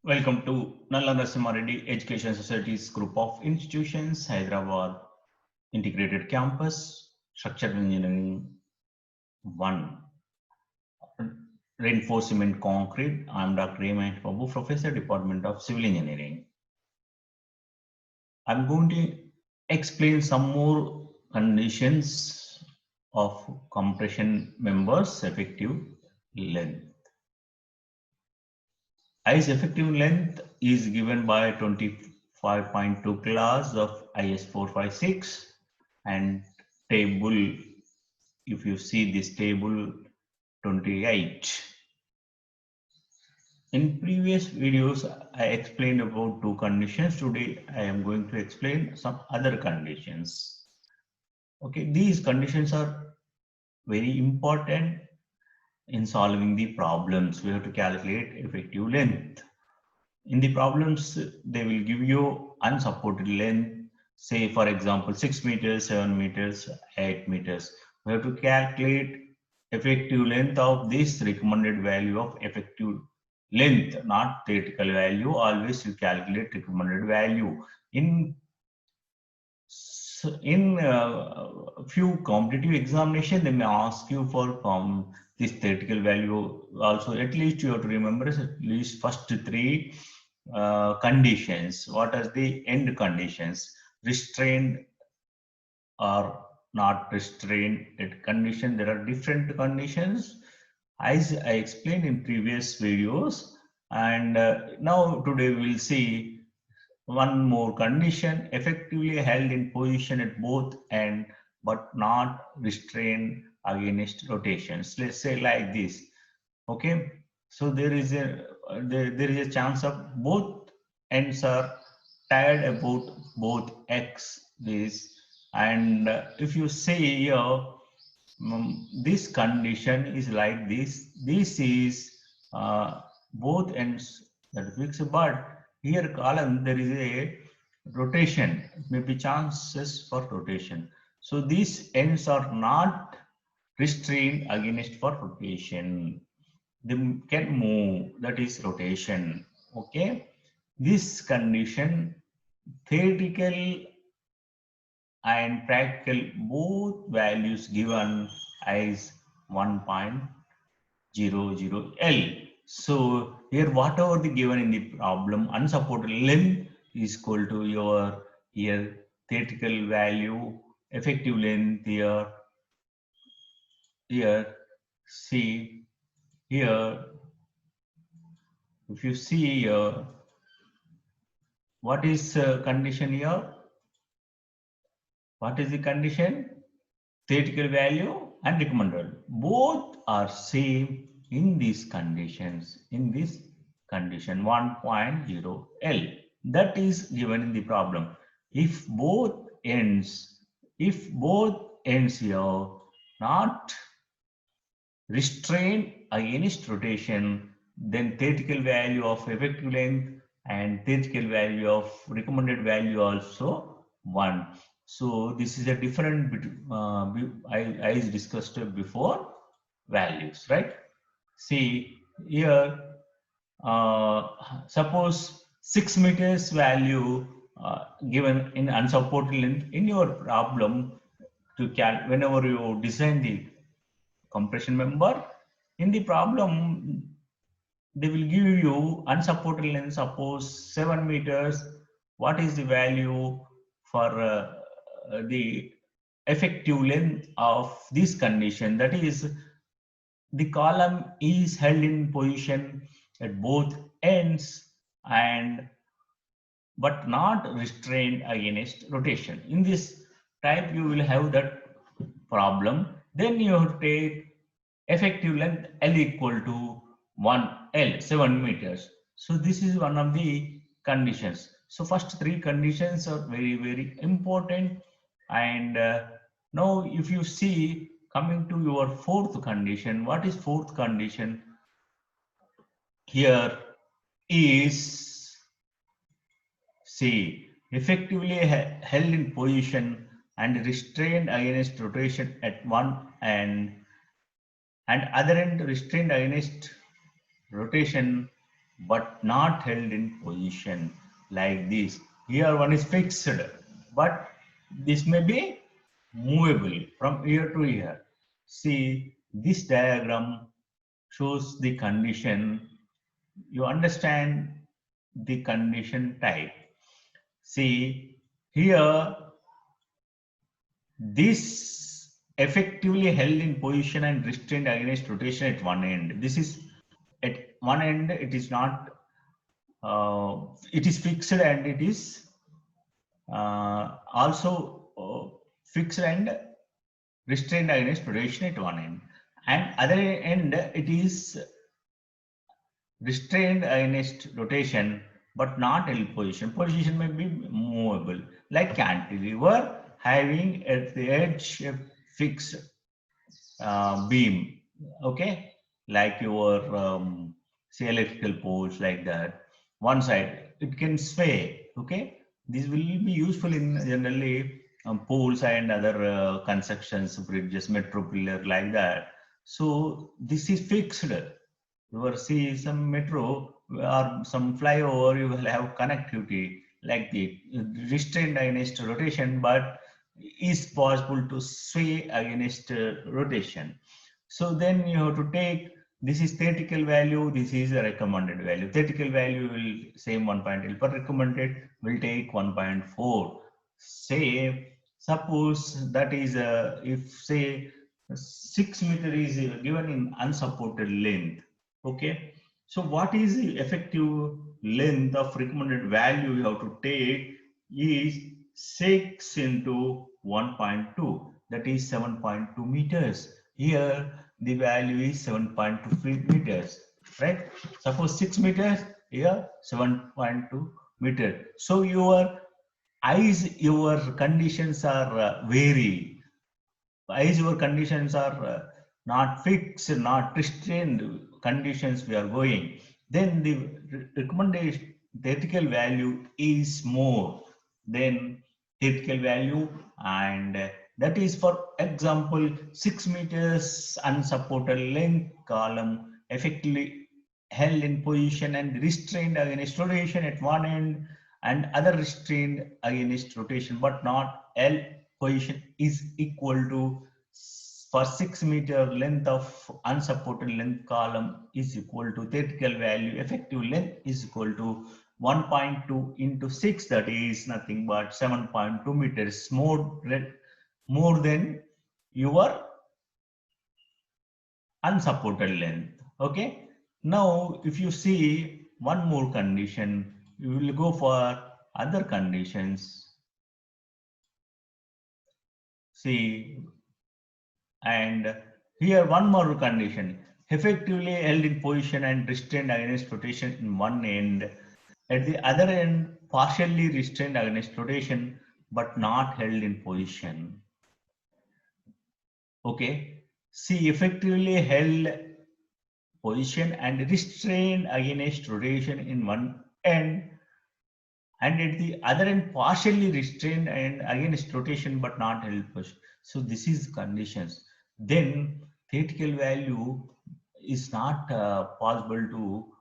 Welcome to Nalla Narasimha Reddy Education Society's group of institutions, Hyderabad Integrated Campus, Structural Engineering 1, Reinforcement Concrete. I am Dr. A. Mahesh Babu, Professor, Department of Civil Engineering. I am going to explain some more conditions of compression members' effective length. Ice effective length is given by 25.2 class of IS 456 and table, if you see this table 28. In previous videos, I explained about two conditions. Today, I am going to explain some other conditions. Okay, these conditions are very important in solving the problems. We have to calculate effective length. In the problems, they will give you unsupported length, say for example 6 meters, 7 meters, 8 meters. We have to calculate effective length of this recommended value of effective length, not theoretical value. Always you calculate recommended value. In few competitive examination, they may ask you for this theoretical value also. At least you have to remember at least first three conditions. What are the end conditions? Restrained or not restrained condition. There are different conditions as I explained in previous videos, and now today we will see one more condition: effectively held in position at both ends but not restrained against rotations. Let's say like this. Okay, so there is a chance of both ends are tied about both x this, and if you say here this condition is like this. This is both ends that fixed, but here column there is a rotation. It may be chances for rotation. So these ends are not restrained against for rotation. They can move. That is rotation. Okay. This condition, theoretical and practical, both values given as 1.00 L. So here whatever the given in the problem, unsupported length is equal to your here theoretical value, effective length here, see here, if you see here, what is condition here? What is the condition? Theoretical value and recommended. Both are same in these conditions. In this condition 1.0 L. That is given in the problem. If both ends here not restrained against rotation, then theoretical value of effective length and theoretical value of recommended value also 1. So this is a different I discussed before values, right? See here, suppose 6 meters value given in unsupported length in your problem to whenever you design the compression member in the problem, they will give you unsupported length, suppose 7 meters. What is the value for the effective length of this condition? That is, the column is held in position at both ends and but not restrained against rotation. In this type, you will have that problem. Then you have to take effective length L equal to 1 L, 7 meters. So this is one of the conditions. So first three conditions are very, very important. And now if you see, coming to your fourth condition, what is fourth condition? Here is, see, effectively held in position and restrained against rotation at one end and other end restrained against rotation but not held in position like this. Here one is fixed, but this may be movable from here to here. See, this diagram shows the condition. You understand the condition type. See, here this effectively held in position and restrained against rotation at one end. This is at one end, it is not, it is fixed and it is also fixed and restrained against rotation at one end. And other end, it is restrained against rotation but not held position. Position may be movable, like cantilever having at the edge a fixed beam, okay, like your say electrical poles, like that. One side it can sway, okay. This will be useful in generally poles and other constructions, bridges, metro pillar, like that. So this is fixed. You will see some metro or some flyover, you will have connectivity like the restrained against rotation, but is possible to sway against rotation. So then you have to take, this is theoretical value, this is a recommended value. Theoretical value will same 1.8, but recommended will take 1.4. Say, suppose that is if say 6 meter is given in unsupported length. Okay, so what is the effective length of recommended value you have to take is 6 into 1.2, that is 7.2 meters. Here the value is 7.2 meters, right? Suppose 6 meters, here 7.2 meter. So your eyes, your conditions are vary. As your conditions are not fixed, not restrained conditions we are going, then the recommendation theoretical value is more than theoretical value, and that is, for example, 6 meters unsupported length column effectively held in position and restrained against rotation at one end, and other restrained against rotation but not L position is equal to, for 6 meter length of unsupported length column is equal to theoretical value effective length is equal to 1.2 into 6, that is nothing but 7.2 meters more than your unsupported length. Okay, now if you see one more condition, you will go for other conditions. See, and here one more condition, effectively held in position and restrained against rotation in one end, at the other end partially restrained against rotation but not held in position. Okay, see, effectively held position and restrained against rotation in one end, and at the other end partially restrained and against rotation but not held position. So this is conditions. Then theoretical value is not possible to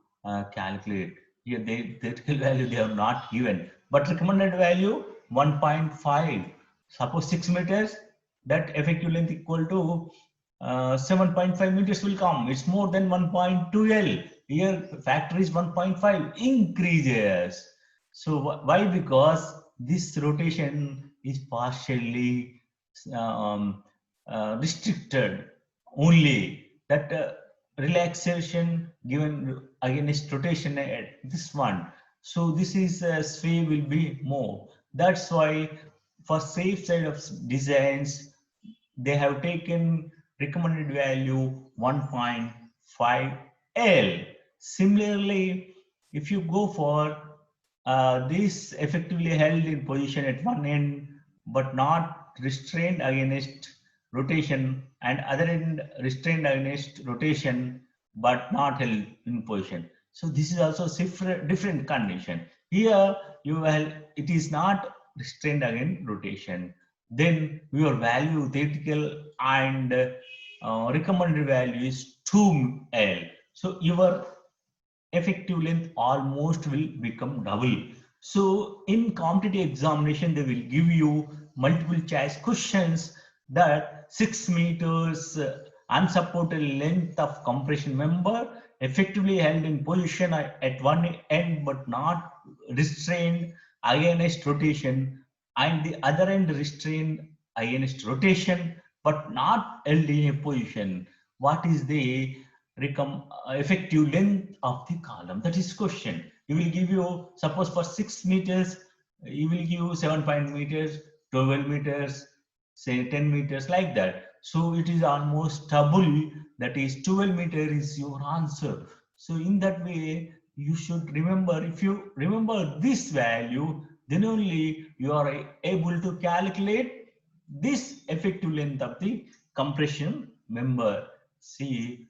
calculate. Here they theoretical value they have not given, but recommended value 1.5. Suppose 6 meters, that effective length equal to 7.5 meters will come. It's more than 1.2 L. Here factor is 1.5 increases. So why? Because this rotation is partially restricted only. That relaxation given against rotation at this one. So this is sway will be more. That's why for safe side of designs, they have taken recommended value 1.5 L. Similarly, if you go for this effectively held in position at one end but not restrained against rotation, and other end restrained against rotation but not held in position. So this is also different condition. Here you will, it is not restrained against rotation. Then your value theoretical and recommended value is 2L. So your effective length almost will become double. So in competitive examination, they will give you multiple choice questions that 6 meters unsupported length of compression member effectively held in position at one end but not restrained against rotation, and the other end restrained against rotation but not held in a position. What is the effective length of the column? That is question. You will give you, suppose for 6 meters, you will give 7 meters, 12 meters, say 10 meters, like that. So it is almost double, that is 12 meter is your answer. So in that way, you should remember, if you remember this value, then only you are able to calculate this effective length of the compression member. See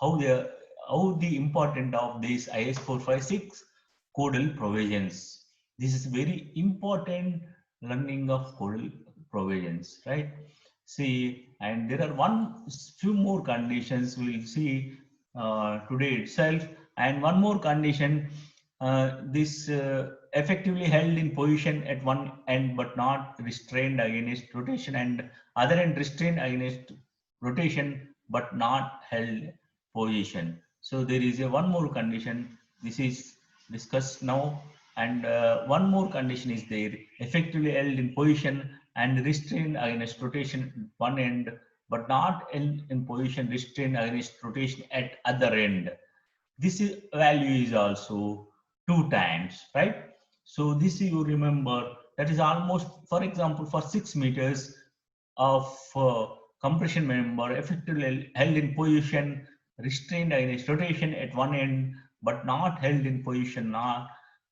how the important of this IS 456 codal provisions. This is very important learning of codal provisions, right? See, and there are few more conditions we'll see today itself, and one more condition. This effectively held in position at one end but not restrained against rotation, and other end restrained against rotation but not held position. So there is a one more condition. This is discussed now, and one more condition is there: effectively held in position and restrained against rotation one end but not held in position restrained against rotation at other end. This value is also 2 times, right? So this you remember, that is almost, for example, for 6 meters of compression member effectively held in position restrained against rotation at one end but not held in position, not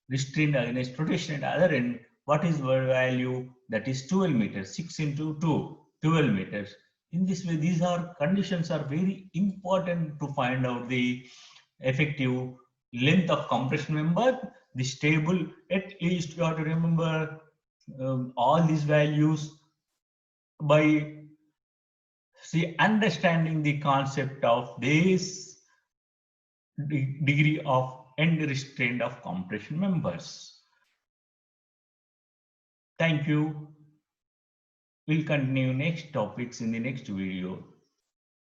restrained against rotation at other end. What is the value? That is 12 meters. 6 into 2, 12 meters. In this way, these are conditions are very important to find out the effective length of compression member. This table, at least you have to remember all these values by understanding the concept of this degree of end restraint of compression members. Thank you. We'll continue next topics in the next video.